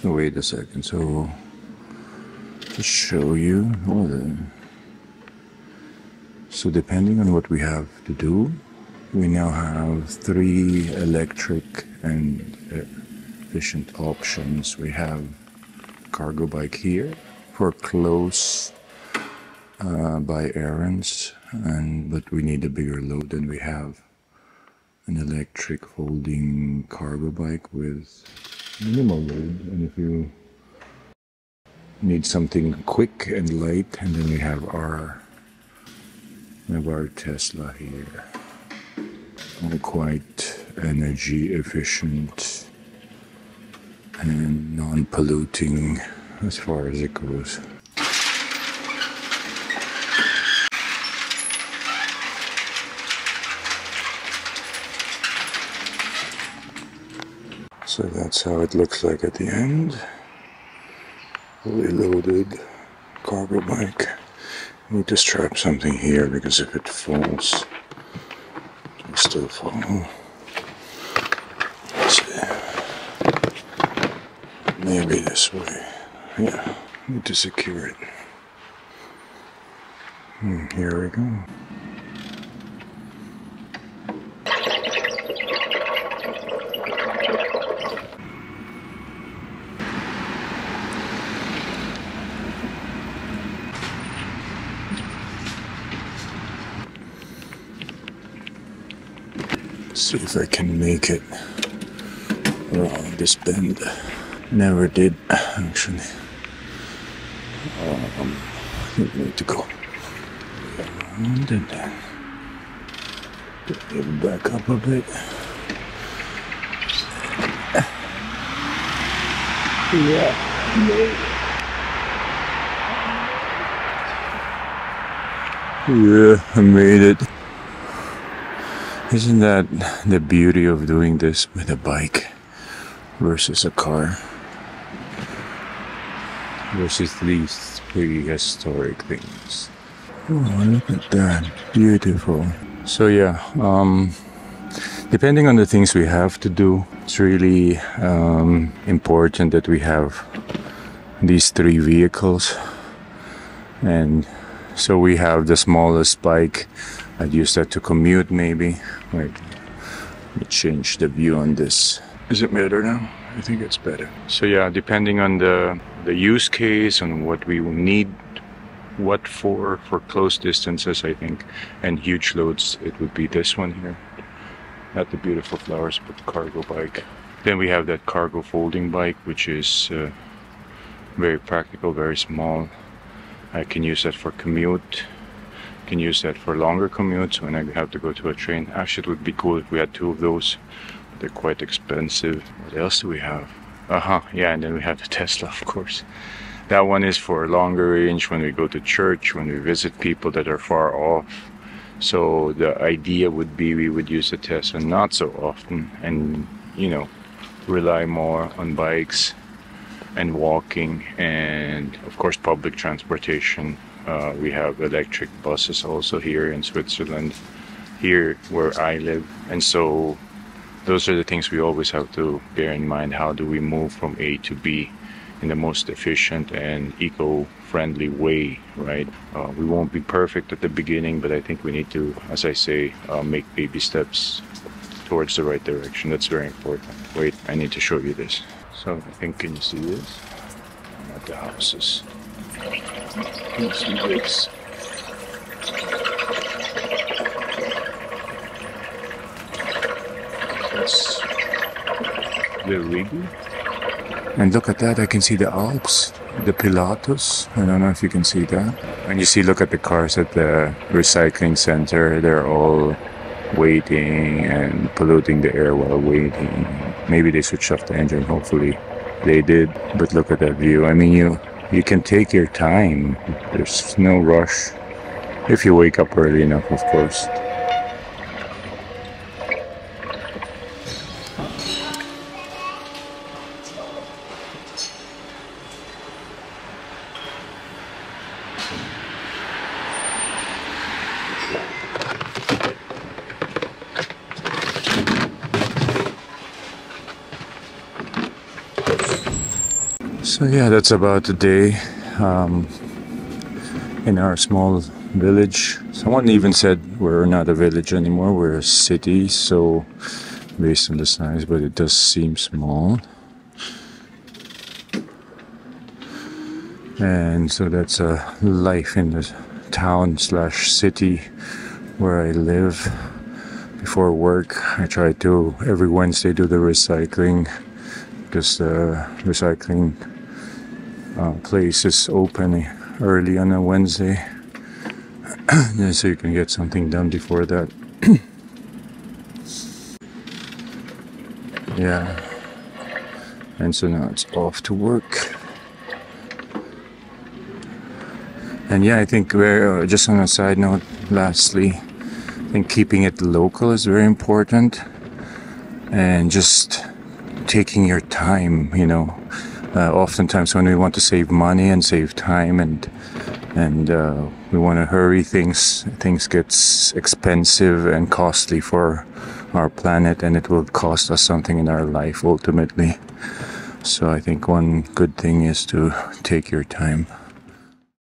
Wait a second, so to show you so depending on what we have to do, we now have 3 electric and efficient options. We have cargo bike here for close by errands, but we need a bigger load. Then we have an electric folding cargo bike with minimal load, and if you need something quick and light, and then we have our Tesla here, quite energy efficient and non-polluting as far as it goes. So that's how it looks like at the end. Fully loaded cargo bike. Need to strap something here because if it falls, it will still fall. Let's see. Maybe this way. Yeah, need to secure it. Here we go. See if I can make it around this bend. Never did, actually. I think we need to go around and then get back up a bit. Yeah, I made it. Isn't that the beauty of doing this with a bike versus a car? Versus these prehistoric things. Oh, look at that. Beautiful. So yeah, depending on the things we have to do, it's really important that we have these 3 vehicles. And so we have the smallest bike. I'd use that to commute maybe. Wait, let me change the view on this. Is it better now? I think it's better. So yeah, depending on the use case, on what we will need, what for close distances, I think, and huge loads, it would be this one here. Not the beautiful flowers, but the cargo bike. Then we have that cargo folding bike, which is very practical, very small. I can use that for commute. Can use that for longer commutes when I have to go to a train. Actually, it would be cool if we had 2 of those. They're quite expensive. What else do we have? Yeah, and then we have the Tesla, of course. That one is for longer range when we go to church, when we visit people that are far off. So the idea would be we would use the Tesla not so often and, you know, rely more on bikes and walking and, of course, public transportation. We have electric buses also here in Switzerland, here where I live. And so those are the things we always have to bear in mind. How do we move from A to B in the most efficient and eco-friendly way, right? We won't be perfect at the beginning, but I think we need to, as I say, make baby steps towards the right direction. That's very important. Wait, I need to show you this. So I think, can you see this? I'm at the houses. Can you see this? That's the rig. And look at that, I can see the Alps the Pilatus. I don't know if you can see that. And you see, look at the cars at the recycling center. They're all waiting and polluting the air while waiting. Maybe they switched off the engine. Hopefully they did. But look at that view. I mean, you can take your time. There's no rush. If you wake up early enough, of course. So yeah, that's about the day in our small village. Someone even said we're not a village anymore, we're a city, so based on the size, but it does seem small. And so that's a life in the town slash city where I live. Before work, I try to every Wednesday do the recycling, because the recycling place is open early on a Wednesday, so you can get something done before that. Yeah, and so now it's off to work. And yeah, I think just on a side note, lastly, I think keeping it local is very important, and just taking your time, you know. Oftentimes when we want to save money and save time and we want to hurry, things gets expensive and costly for our planet, and it will cost us something in our life ultimately. So I think one good thing is to take your time.